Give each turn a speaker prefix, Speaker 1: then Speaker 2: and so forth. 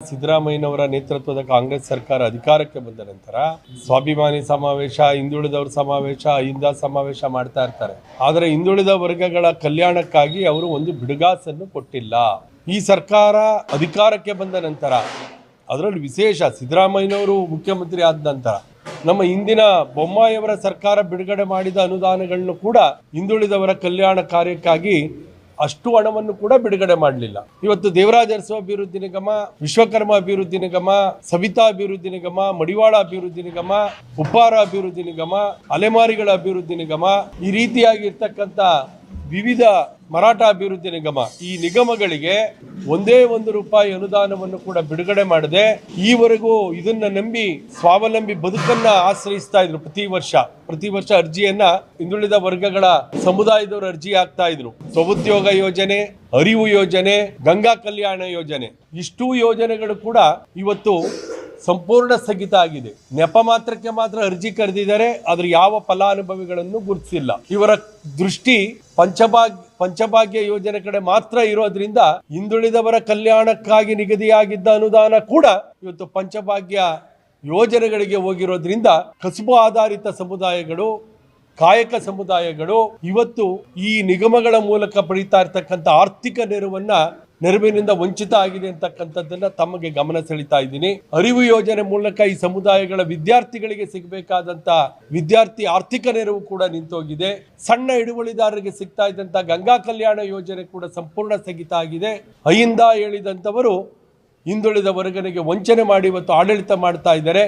Speaker 1: ಸಿದ್ದರಾಮಯ್ಯನವರ ನೇತೃತ್ವದ ಕಾಂಗ್ರೆಸ್ ಸರ್ಕಾರ ಅಧಿಕಾರಕ್ಕೆ ಬಂದ ನಂತರ ಸ್ವಾಭಿಮಾನಿ ಸಮಾವೇಶ, ಹಿಂದುಳಿದವರ ಸಮಾವೇಶ, ಅಹಿಂದ ಸಮಾವೇಶ ಮಾಡ್ತಾ ಇರ್ತಾರೆ. ಆದರೆ ಹಿಂದುಳಿದ ವರ್ಗಗಳ ಕಲ್ಯಾಣಕ್ಕಾಗಿ ಅವರು ಒಂದು ಬಿಡುಗಾಸನ್ನು ಕೊಟ್ಟಿಲ್ಲ. ಈ ಸರ್ಕಾರ ಅಧಿಕಾರಕ್ಕೆ ಬಂದ ನಂತರ, ಅದರಲ್ಲಿ ವಿಶೇಷ ಸಿದ್ದರಾಮಯ್ಯನವರು ಮುಖ್ಯಮಂತ್ರಿ ಆದ ನಂತರ ನಮ್ಮ ಹಿಂದಿನ ಬೊಮ್ಮಾಯಿಯವರ ಸರ್ಕಾರ ಬಿಡುಗಡೆ ಮಾಡಿದ ಅನುದಾನಗಳನ್ನು ಕೂಡ ಹಿಂದುಳಿದವರ ಕಲ್ಯಾಣ ಕಾರ್ಯಕ್ಕಾಗಿ ಅಷ್ಟು ಹಣವನ್ನು ಕೂಡ ಬಿಡುಗಡೆ ಮಾಡಲಿಲ್ಲ. ಇವತ್ತು ದೇವರಾಜ ಅರಸು ಅಭಿವೃದ್ಧಿ ನಿಗಮ, ವಿಶ್ವಕರ್ಮ ಅಭಿವೃದ್ಧಿ ನಿಗಮ, ಸವಿತಾ ಅಭಿವೃದ್ಧಿ ನಿಗಮ, ಮಡಿವಾಳ ಅಭಿವೃದ್ಧಿ ನಿಗಮ, ಉಪ್ಪಾರ ಅಭಿವೃದ್ಧಿ ನಿಗಮ, ಅಲೆಮಾರಿಗಳ ಅಭಿವೃದ್ಧಿ ನಿಗಮ, ಈ ರೀತಿಯಾಗಿರ್ತಕ್ಕಂಥ ವಿವಿಧ ಮರಾಠ ಅಭಿವೃದ್ಧಿ ನಿಗಮ, ಈ ನಿಗಮಗಳಿಗೆ ಒಂದೇ ₹1 ಅನುದಾನವನ್ನು ಕೂಡ ಬಿಡುಗಡೆ ಮಾಡದೆ ಈವರೆಗೂ ಇದನ್ನ ನಂಬಿ ಸ್ವಾವಲಂಬಿ ಬದುಕನ್ನ ಆಶ್ರಯಿಸ್ತಾ ಇದ್ರು. ಪ್ರತಿ ವರ್ಷ ಅರ್ಜಿಯನ್ನ ಹಿಂದುಳಿದ ವರ್ಗಗಳ ಸಮುದಾಯದವರು ಅರ್ಜಿ ಹಾಕ್ತಾ ಇದ್ರು. ಸ್ವಉದ್ಯೋಗ ಯೋಜನೆ, ಅರಿವು ಯೋಜನೆ, ಗಂಗಾ ಕಲ್ಯಾಣ ಯೋಜನೆ, ಇಷ್ಟೂ ಯೋಜನೆಗಳು ಕೂಡ ಇವತ್ತು ಸಂಪೂರ್ಣ ಸ್ಥಗಿತ ಆಗಿದೆ. ನೆಪ ಮಾತ್ರಕ್ಕೆ ಮಾತ್ರ ಅರ್ಜಿ ಕರೆದಿದ್ದಾರೆ, ಆದ್ರೆ ಯಾವ ಫಲಾನುಭವಿಗಳನ್ನು ಗುರುತಿಸಿಲ್ಲ. ಇವರ ದೃಷ್ಟಿ ಪಂಚಭಾಗ್ಯ ಯೋಜನೆ ಕಡೆ ಮಾತ್ರ ಇರೋದ್ರಿಂದ ಹಿಂದುಳಿದವರ ಕಲ್ಯಾಣಕ್ಕಾಗಿ ನಿಗದಿಯಾಗಿದ್ದ ಅನುದಾನ ಕೂಡ ಇವತ್ತು ಪಂಚಭಾಗ್ಯ ಯೋಜನೆಗಳಿಗೆ ಹೋಗಿರೋದ್ರಿಂದ ಕಸುಬು ಆಧಾರಿತ ಸಮುದಾಯಗಳು, ಕಾಯಕ ಸಮುದಾಯಗಳು ಇವತ್ತು ಈ ನಿಗಮಗಳ ಮೂಲಕ ಪಡೀತಾ ಇರ್ತಕ್ಕಂಥ ಆರ್ಥಿಕ ನೆರವಿನಿಂದ ವಂಚಿತ ಆಗಿದೆ ಅಂತಕ್ಕಂಥದ್ದನ್ನ ತಮಗೆ ಗಮನ ಸೆಳೀತಾ ಇದ್ದೀನಿ. ಅರಿವು ಯೋಜನೆ ಮೂಲಕ ಈ ಸಮುದಾಯಗಳ ವಿದ್ಯಾರ್ಥಿಗಳಿಗೆ ಸಿಗಬೇಕಾದಂತ ವಿದ್ಯಾರ್ಥಿ ಆರ್ಥಿಕ ನೆರವು ಕೂಡ ನಿಂತೋಗಿದೆ. ಸಣ್ಣ ಹಿಡುವಳಿದಾರರಿಗೆ ಸಿಗ್ತಾ ಇದ್ದಂತ ಗಂಗಾ ಕಲ್ಯಾಣ ಯೋಜನೆ ಕೂಡ ಸಂಪೂರ್ಣ ಸ್ಥಗಿತ ಆಗಿದೆ. ಅಹಿಂದ ಹೇಳಿದಂಥವರು ಹಿಂದುಳಿದ ವರ್ಗನಿಗೆ ವಂಚನೆ ಮಾಡಿ ಇವತ್ತು ಆಡಳಿತ ಮಾಡ್ತಾ ಇದ್ದಾರೆ.